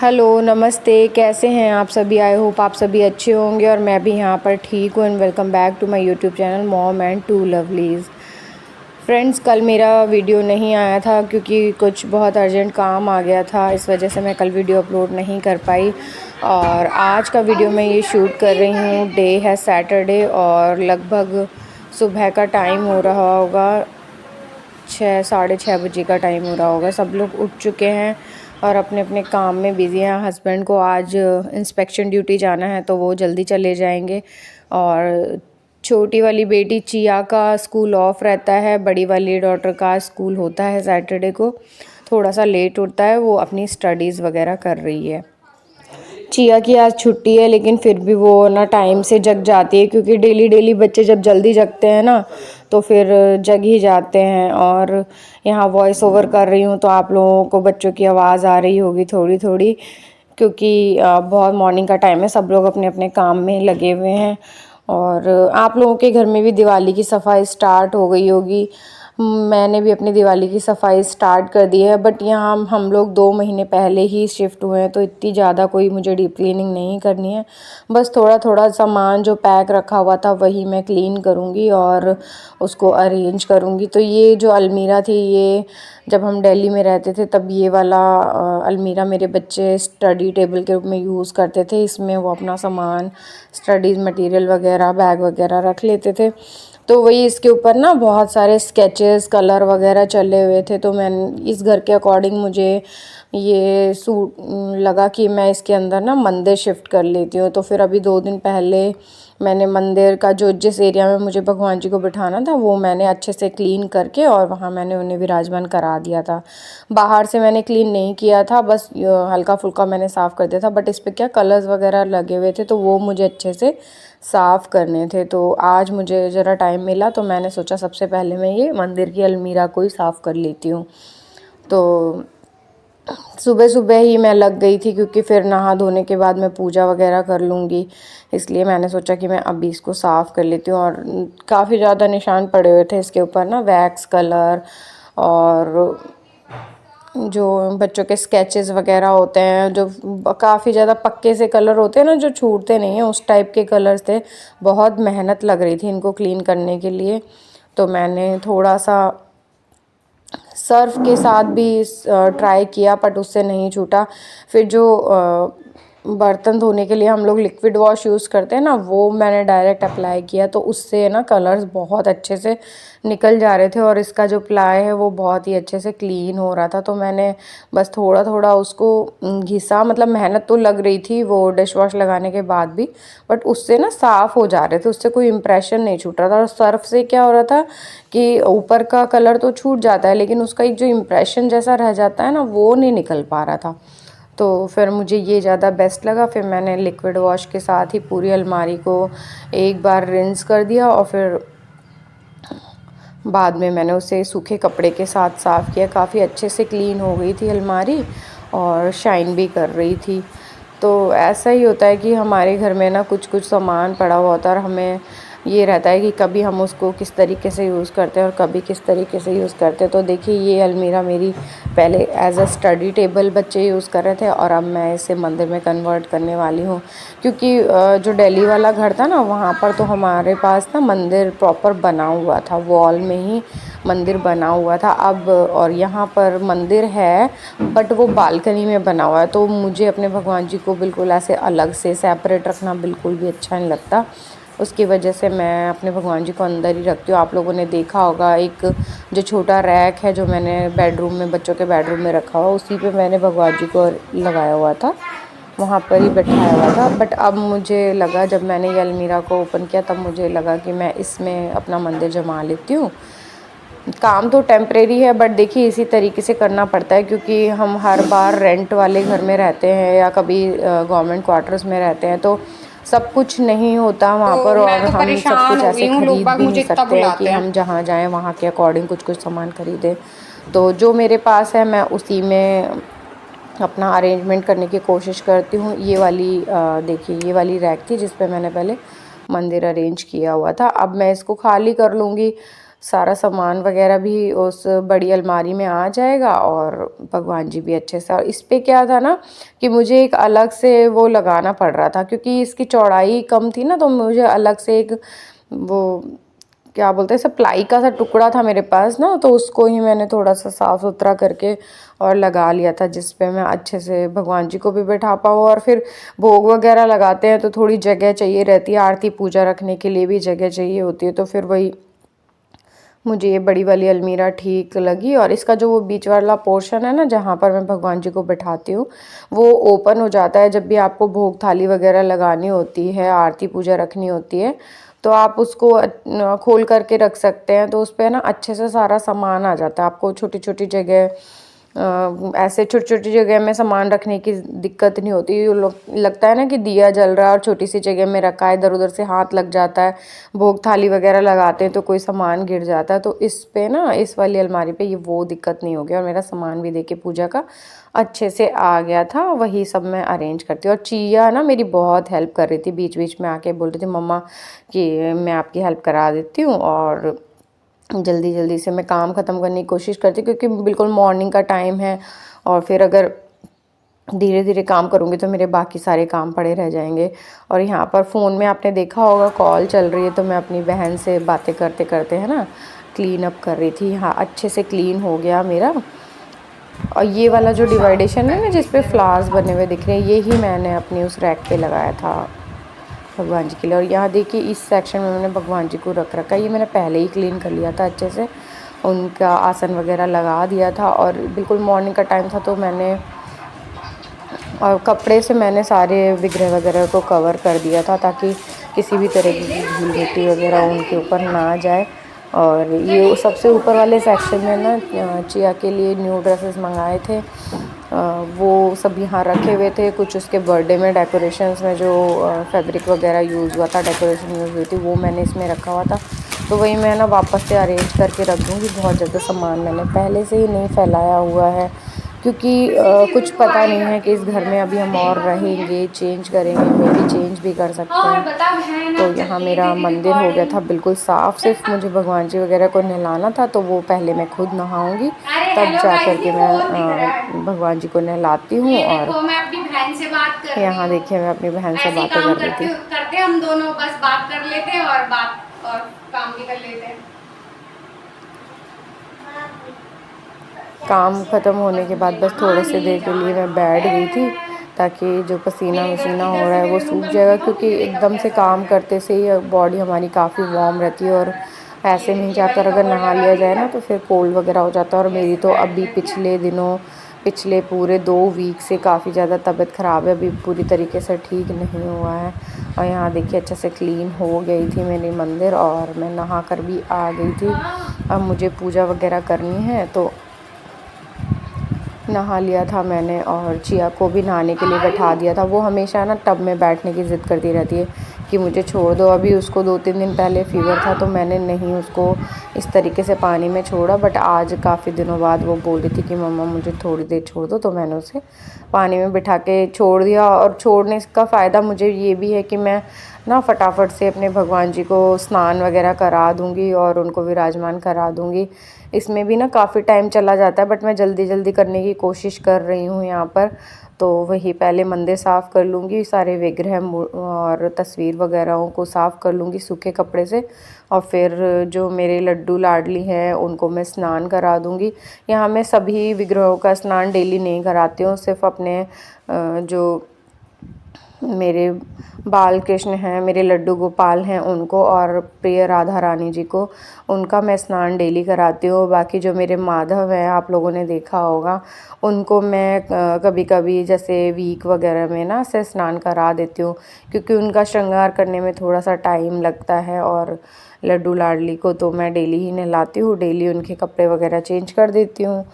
Hello नमस्ते, कैसे हैं आप सभी। आई होप आप सभी अच्छे होंगे और मैं भी यहाँ पर ठीक हूँ। And welcome back to my YouTube channel mom and two lovelies. Friends, कल मेरा वीडियो नहीं आया था क्योंकि कुछ बहुत अर्जेंट काम आ गया था, इस वजह से मैं कल वीडियो अपलोड नहीं कर पाई। और आज का वीडियो मैं ये शूट कर रही हूँ, डे है सैटरडे और लगभग सुबह का टाइम हो रहा होगा, 6 साढ़े 6 बजे का टाइम हो रहा होगा। सब लोग उठ चुके हैं और अपने अपने काम में बिज़ी हैं। हस्बैंड को आज इंस्पेक्शन ड्यूटी जाना है तो वो जल्दी चले जाएंगे। और छोटी वाली बेटी चिया का स्कूल ऑफ रहता है, बड़ी वाली डॉटर का स्कूल होता है सैटरडे को। थोड़ा सा लेट उठता है, वो अपनी स्टडीज़ वगैरह कर रही है। चिया की आज छुट्टी है लेकिन फिर भी वो ना टाइम से जग जाती है, क्योंकि डेली डेली बच्चे जब जल्दी जगते हैं ना तो फिर जग ही जाते हैं। और यहाँ वॉइस ओवर कर रही हूँ तो आप लोगों को बच्चों की आवाज़ आ रही होगी थोड़ी थोड़ी, क्योंकि बहुत मॉर्निंग का टाइम है, सब लोग अपने अपने काम में लगे हुए हैं। और आप लोगों के घर में भी दिवाली की सफाई स्टार्ट हो गई होगी। मैंने भी अपनी दिवाली की सफाई स्टार्ट कर दी है, बट यहाँ हम लोग 2 महीने पहले ही शिफ्ट हुए हैं तो इतनी ज़्यादा कोई मुझे डीप क्लीनिंग नहीं करनी है। बस थोड़ा थोड़ा सामान जो पैक रखा हुआ था वही मैं क्लीन करूँगी और उसको अरेंज करूँगी। तो ये जो अलमीरा थी, ये जब हम दिल्ली में रहते थे तब ये वाला अलमीरा मेरे बच्चे स्टडी टेबल के रूप में यूज़ करते थे। इसमें वो अपना सामान, स्टडीज़ मटेरियल वगैरह, बैग वगैरह रख लेते थे। तो वही इसके ऊपर ना बहुत सारे स्केचेस, कलर वगैरह चले हुए थे, तो मैं इस घर के अकॉर्डिंग मुझे ये सूट लगा कि मैं इसके अंदर ना मंदिर शिफ्ट कर लेती हूँ। तो फिर अभी 2 दिन पहले मैंने मंदिर का जो जिस एरिया में मुझे भगवान जी को बिठाना था वो मैंने अच्छे से क्लीन करके और वहाँ मैंने उन्हें विराजमान करा दिया था। बाहर से मैंने क्लीन नहीं किया था, बस हल्का फुल्का मैंने साफ़ कर दिया था, बट इस पर क्या कलर्स वगैरह लगे हुए थे तो वो मुझे अच्छे से साफ़ करने थे। तो आज मुझे ज़रा टाइम मिला तो मैंने सोचा सबसे पहले मैं ये मंदिर की अलमीरा को ही साफ़ कर लेती हूँ। तो सुबह सुबह ही मैं लग गई थी क्योंकि फिर नहा धोने के बाद मैं पूजा वगैरह कर लूँगी, इसलिए मैंने सोचा कि मैं अभी इसको साफ़ कर लेती हूँ। और काफ़ी ज़्यादा निशान पड़े हुए थे इसके ऊपर ना, वैक्स कलर और जो बच्चों के स्केचेस वगैरह होते हैं, जो काफ़ी ज़्यादा पक्के से कलर होते हैं ना, जो छूटते नहीं हैं, उस टाइप के कलर्स थे। बहुत मेहनत लग रही थी इनको क्लीन करने के लिए, तो मैंने थोड़ा सा सर्फ के साथ भी ट्राई किया बट उससे नहीं छूटा। फिर जो बर्तन धोने के लिए हम लोग लिक्विड वॉश यूज़ करते हैं ना, वो मैंने डायरेक्ट अप्लाई किया तो उससे ना कलर्स बहुत अच्छे से निकल जा रहे थे और इसका जो प्लाई है वो बहुत ही अच्छे से क्लीन हो रहा था। तो मैंने बस थोड़ा थोड़ा उसको घिसा, मतलब मेहनत तो लग रही थी वो डिश वॉश लगाने के बाद भी, बट उससे ना साफ़ हो जा रहे थे, उससे कोई इम्प्रेशन नहीं छूट रहा था। और सर्फ से क्या हो रहा था कि ऊपर का कलर तो छूट जाता है लेकिन उसका एक जो इम्प्रेशन जैसा रह जाता है ना, वो नहीं निकल पा रहा था। तो फिर मुझे ये ज़्यादा बेस्ट लगा। फिर मैंने लिक्विड वॉश के साथ ही पूरी अलमारी को एक बार रिंस कर दिया और फिर बाद में मैंने उसे सूखे कपड़े के साथ साफ़ किया। काफ़ी अच्छे से क्लीन हो गई थी अलमारी और शाइन भी कर रही थी। तो ऐसा ही होता है कि हमारे घर में ना कुछ कुछ सामान पड़ा हुआ होता है और हमें ये रहता है कि कभी हम उसको किस तरीके से यूज़ करते हैं और कभी किस तरीके से यूज़ करते हैं। तो देखिए, ये अलमीरा मेरी पहले एज अ स्टडी टेबल बच्चे यूज़ कर रहे थे और अब मैं इसे मंदिर में कन्वर्ट करने वाली हूँ, क्योंकि जो दिल्ली वाला घर था ना, वहाँ पर तो हमारे पास ना मंदिर प्रॉपर बना हुआ था, वॉल में ही मंदिर बना हुआ था। अब और यहाँ पर मंदिर है बट वो बालकनी में बना हुआ है, तो मुझे अपने भगवान जी को बिल्कुल ऐसे अलग से सेपरेट रखना बिल्कुल भी अच्छा नहीं लगता। उसकी वजह से मैं अपने भगवान जी को अंदर ही रखती हूँ। आप लोगों ने देखा होगा एक जो छोटा रैक है जो मैंने बेडरूम में, बच्चों के बेडरूम में रखा हुआ, उसी पे मैंने भगवान जी को लगाया हुआ था, वहाँ पर ही बैठाया हुआ था। बट अब मुझे लगा, जब मैंने ये अलमीरा को ओपन किया तब मुझे लगा कि मैं इसमें अपना मंदिर जमा लेती हूँ। काम तो टेम्परेरी है बट देखिए इसी तरीके से करना पड़ता है, क्योंकि हम हर बार रेंट वाले घर में रहते हैं या कभी गवर्नमेंट क्वार्टर्स में रहते हैं, तो सब कुछ नहीं होता वहाँ पर तो और मैं तो हम सब परेशान कुछ हो गई ऐसे हूँ, लोग ख़रीद बाग भी नहीं मुझे इतना सकते हैं कि बुलाते हैं। हम जहाँ जाएं वहाँ के अकॉर्डिंग कुछ कुछ सामान ख़रीदें। तो जो मेरे पास है मैं उसी में अपना अरेंजमेंट करने की कोशिश करती हूँ। ये वाली देखिए, ये वाली रैक थी जिस पे मैंने पहले मंदिर अरेंज किया हुआ था। अब मैं इसको खाली कर लूँगी सारा सामान वगैरह भी उस बड़ी अलमारी में आ जाएगा और भगवान जी भी अच्छे से। और इस पे क्या था ना कि मुझे एक अलग से वो लगाना पड़ रहा था, क्योंकि इसकी चौड़ाई कम थी ना, तो मुझे अलग से एक वो क्या बोलते हैं, सब प्लाई का सा टुकड़ा था मेरे पास ना, तो उसको ही मैंने थोड़ा सा साफ़ सुथरा करके और लगा लिया था, जिस पे मैं अच्छे से भगवान जी को भी बैठा पाऊँ। और फिर भोग वगैरह लगाते हैं तो थोड़ी जगह चाहिए रहती है, आरती पूजा रखने के लिए भी जगह चाहिए होती है, तो फिर वही मुझे ये बड़ी वाली अलमीरा ठीक लगी। और इसका जो वो बीच वाला पोर्शन है ना, जहाँ पर मैं भगवान जी को बैठाती हूँ, वो ओपन हो जाता है जब भी आपको भोग थाली वगैरह लगानी होती है, आरती पूजा रखनी होती है, तो आप उसको खोल करके रख सकते हैं। तो उस पर ना अच्छे से सारा सामान आ जाता है, आपको छोटी छोटी जगह ऐसे छोटी छोटी जगह में सामान रखने की दिक्कत नहीं होती। लगता है ना कि दिया जल रहा है और छोटी सी जगह में रखा है, इधर उधर से हाथ लग जाता है, भोग थाली वगैरह लगाते हैं तो कोई सामान गिर जाता है। तो इस पे ना, इस वाली अलमारी पे ये वो दिक्कत नहीं होगी। और मेरा सामान भी देखिए पूजा का अच्छे से आ गया था, वही सब मैं अरेंज करती हूँ। और चिया ना मेरी बहुत हेल्प कर रही थी, बीच बीच में आके बोल रही थी मम्मा कि मैं आपकी हेल्प करा देती हूँ, और जल्दी जल्दी से मैं काम ख़त्म करने की कोशिश करती हूँ, क्योंकि बिल्कुल मॉर्निंग का टाइम है। और फिर अगर धीरे धीरे काम करूँगी तो मेरे बाकी सारे काम पड़े रह जाएंगे। और यहाँ पर फ़ोन में आपने देखा होगा कॉल चल रही है, तो मैं अपनी बहन से बातें करते करते है ना क्लीन अप कर रही थी। हाँ, अच्छे से क्लीन हो गया मेरा। और ये वाला जो डिवाइडेशन है ना, जिस पे फ्लावर्स बने हुए दिख रहे हैं, ये ही मैंने अपनी उस रैक पे लगाया था भगवान जी के लिए। और यहाँ देखिए इस सेक्शन में मैंने भगवान जी को रख रखा है, ये मैंने पहले ही क्लीन कर लिया था अच्छे से, उनका आसन वगैरह लगा दिया था। और बिल्कुल मॉर्निंग का टाइम था, तो मैंने और कपड़े से मैंने सारे विग्रह वगैरह को कवर कर दिया था, ताकि किसी भी तरह की धूल मिट्टी वगैरह उनके ऊपर ना जाए। और ये सबसे ऊपर वाले सेक्शन में ना चिया के लिए न्यू ड्रेसेस मंगाए थे, वो सब यहाँ रखे हुए थे। कुछ उसके बर्थडे में डेकोरेशंस में जो फैब्रिक वगैरह यूज़ हुआ था, डेकोरेशन यूज़ हुई थी, वो मैंने इसमें रखा हुआ था। तो वही मैं ना वापस से अरेंज करके रख दूँगी। बहुत ज़्यादा सामान मैंने पहले से ही नहीं फैलाया हुआ है, क्योंकि कुछ पता नहीं है कि इस घर में अभी हम और रहेंगे, चेंज करेंगे, मे भी चेंज भी कर सकते हैं। तो यहाँ मेरा मंदिर हो गया था बिल्कुल साफ़। सिर्फ मुझे भगवान जी वगैरह को नहलाना था, तो वो पहले मैं खुद नहाऊंगी, तब जा कर के मैं भगवान जी को नहलाती हूँ। और मैं अपनी बहन से बात कर रही यहाँ हूँ। देखिए मैं अपनी बहन से ऐसे ही बातें काम कर रही करते थी। करते हम दोनों बस बात कर लेते हैं और काम भी कर लेते हैं। काम ख़त्म होने के बाद बस थोड़े से देर के लिए मैं बैठ गई थी, ताकि जो पसीना वसीना हो रहा है वो सूख जाएगा, क्योंकि एकदम से काम करते से ही बॉडी हमारी काफ़ी वार्म रहती है। और ऐसे में जाकर अगर नहा लिया जाए ना, तो फिर कोल्ड वगैरह हो जाता है। और मेरी तो अभी पिछले पूरे 2 वीक से काफ़ी ज़्यादा तबीयत ख़राब है, अभी पूरी तरीके से ठीक नहीं हुआ है। और यहाँ देखिए अच्छे से क्लीन हो गई थी मेरी मंदिर, और मैं नहा कर भी आ गई थी। अब मुझे पूजा वगैरह करनी है, तो नहा लिया था मैंने। और चिया को भी नहाने के लिए बैठा दिया था। वो हमेशा ना टब में बैठने की ज़िद करती रहती है कि मुझे छोड़ दो। अभी उसको 2-3 दिन पहले फ़ीवर था, तो मैंने नहीं उसको इस तरीके से पानी में छोड़ा। बट आज काफ़ी दिनों बाद वो बोल रही थी कि मम्मा मुझे थोड़ी देर छोड़ दो, तो मैंने उसे पानी में बिठा के छोड़ दिया। और छोड़ने का फ़ायदा मुझे ये भी है कि मैं ना फटाफट से अपने भगवान जी को स्नान वगैरह करा दूँगी और उनको विराजमान करा दूँगी। इसमें भी ना काफ़ी टाइम चला जाता है, बट मैं जल्दी जल्दी करने की कोशिश कर रही हूँ यहाँ पर। तो वही पहले मंदिर साफ़ कर लूँगी, सारे विग्रह और तस्वीर वगैरहों को साफ़ कर लूँगी सूखे कपड़े से। और फिर जो मेरे लड्डू लाडली हैं उनको मैं स्नान करा दूँगी। यहाँ मैं सभी विग्रहों का स्नान डेली नहीं कराती हूँ, सिर्फ अपने जो मेरे बाल कृष्ण हैं, मेरे लड्डू गोपाल हैं, उनको, और प्रिय राधा रानी जी को, उनका मैं स्नान डेली कराती हूँ। बाकी जो मेरे माधव हैं, आप लोगों ने देखा होगा, उनको मैं कभी कभी जैसे वीक वगैरह में ना से स्नान करा देती हूँ, क्योंकि उनका श्रृंगार करने में थोड़ा सा टाइम लगता है। और लड्डू लाडली को तो मैं डेली ही नहलाती हूँ, डेली उनके कपड़े वगैरह चेंज कर देती हूँ।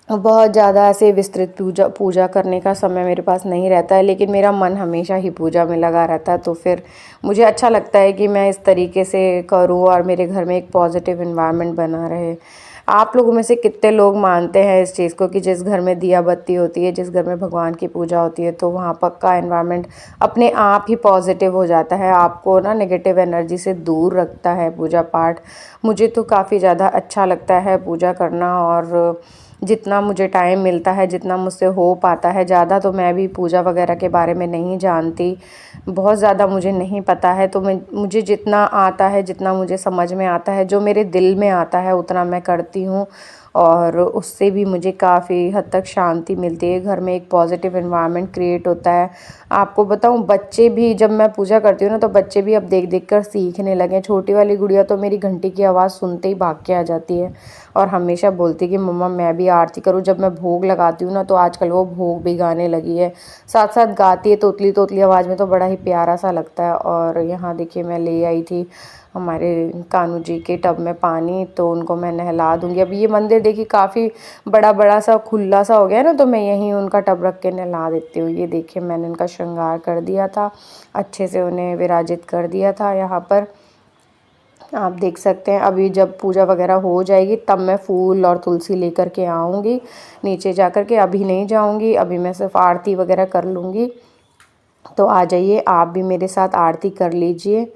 बहुत ज़्यादा ऐसे विस्तृत पूजा करने का समय मेरे पास नहीं रहता है, लेकिन मेरा मन हमेशा ही पूजा में लगा रहता है। तो फिर मुझे अच्छा लगता है कि मैं इस तरीके से करूँ और मेरे घर में एक पॉजिटिव इन्वायरमेंट बना रहे। आप लोगों में से कितने लोग मानते हैं इस चीज़ को कि जिस घर में दिया बत्ती होती है, जिस घर में भगवान की पूजा होती है, तो वहाँ पक्का एनवायरनमेंट अपने आप ही पॉजिटिव हो जाता है, आपको ना नेगेटिव एनर्जी से दूर रखता है पूजा पाठ। मुझे तो काफ़ी ज़्यादा अच्छा लगता है पूजा करना, और जितना मुझे टाइम मिलता है, जितना मुझसे हो पाता है, ज़्यादा तो मैं भी पूजा वगैरह के बारे में नहीं जानती, बहुत ज़्यादा मुझे नहीं पता है। तो मुझे जितना आता है, जितना मुझे समझ में आता है, जो मेरे दिल में आता है, उतना मैं करती हूँ, और उससे भी मुझे काफ़ी हद तक शांति मिलती है। घर में एक पॉजिटिव एनवायरनमेंट क्रिएट होता है। आपको बताऊँ, बच्चे भी, जब मैं पूजा करती हूँ ना, तो बच्चे भी अब देख देख कर सीखने लगे। छोटी वाली गुड़िया तो मेरी घंटी की आवाज़ सुनते ही भाग के आ जाती है, और हमेशा बोलती है कि मम्मा मैं भी आरती करूँ। जब मैं भोग लगाती हूँ ना, तो आजकल वो भोग भी गाने लगी है, साथ साथ गाती है तोतली तोतली आवाज़ में, तो बड़ा ही प्यारा सा लगता है। और यहाँ देखिए, मैं ले आई थी हमारे कान्हू जी के टब में पानी, तो उनको मैं नहला दूँगी। अब ये मंदिर देखिए काफ़ी बड़ा बड़ा सा खुला सा हो गया है ना, तो मैं यहीं उनका टब रख के नहला देती हूँ। ये देखिए, मैंने उनका श्रृंगार कर दिया था, अच्छे से उन्हें विराजित कर दिया था। यहाँ पर आप देख सकते हैं, अभी जब पूजा वगैरह हो जाएगी तब मैं फूल और तुलसी लेकर के आऊँगी नीचे जा कर के। अभी नहीं जाऊँगी, अभी मैं सिर्फ आरती वगैरह कर लूँगी। तो आ जाइए, आप भी मेरे साथ आरती कर लीजिए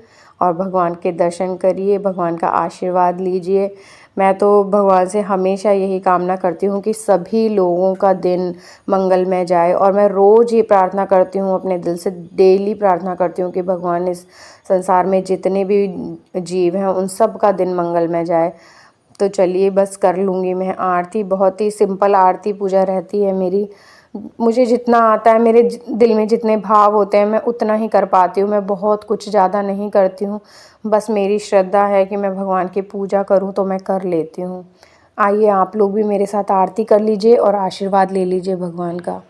और भगवान के दर्शन करिए, भगवान का आशीर्वाद लीजिए। मैं तो भगवान से हमेशा यही कामना करती हूँ कि सभी लोगों का दिन मंगलमय जाए, और मैं रोज़ ये प्रार्थना करती हूँ, अपने दिल से डेली प्रार्थना करती हूँ कि भगवान इस संसार में जितने भी जीव हैं उन सब का दिन मंगलमय जाए। तो चलिए, बस कर लूँगी मैं आरती। बहुत ही सिंपल आरती पूजा रहती है मेरी। मुझे जितना आता है, मेरे दिल में जितने भाव होते हैं, मैं उतना ही कर पाती हूँ। मैं बहुत कुछ ज़्यादा नहीं करती हूँ, बस मेरी श्रद्धा है कि मैं भगवान की पूजा करूँ तो मैं कर लेती हूँ। आइए, आप लोग भी मेरे साथ आरती कर लीजिए और आशीर्वाद ले लीजिए भगवान का।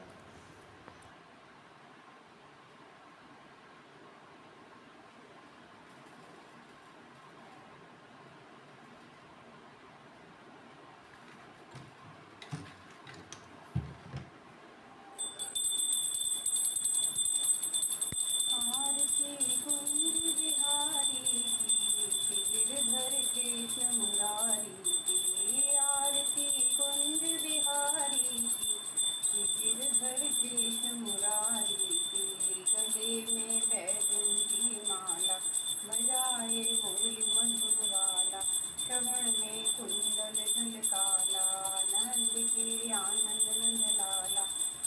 श्रवण में कुंडल झलकाला, नंद की आनंद नंद लाला,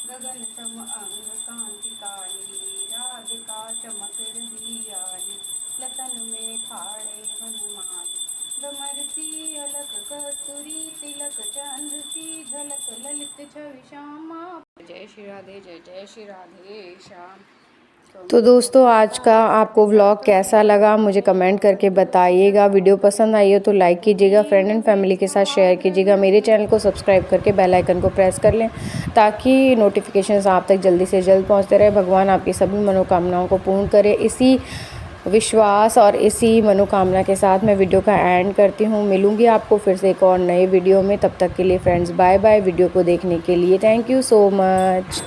गगन सम अंग कांति काली, राधिका चमक रही आली, लतन में ठाड़े हनुमाली, भ्रमरती अलक कस्तूरी, तिलक चंद्र सी झलक, ललित छवि श्यामा। जय श्री राधे, जय जय श्री राधे श्याम। तो दोस्तों, आज का आपको व्लॉग कैसा लगा मुझे कमेंट करके बताइएगा। वीडियो पसंद आई हो तो लाइक कीजिएगा, फ्रेंड एंड फैमिली के साथ शेयर कीजिएगा। मेरे चैनल को सब्सक्राइब करके बेल आइकन को प्रेस कर लें, ताकि नोटिफिकेशंस आप तक जल्दी से जल्द पहुंचते रहे। भगवान आपकी सभी मनोकामनाओं को पूर्ण करे। इसी विश्वास और इसी मनोकामना के साथ मैं वीडियो का एंड करती हूँ। मिलूँगी आपको फिर से एक और नए वीडियो में। तब तक के लिए फ्रेंड्स, बाय बाय। वीडियो को देखने के लिए थैंक यू सो मच।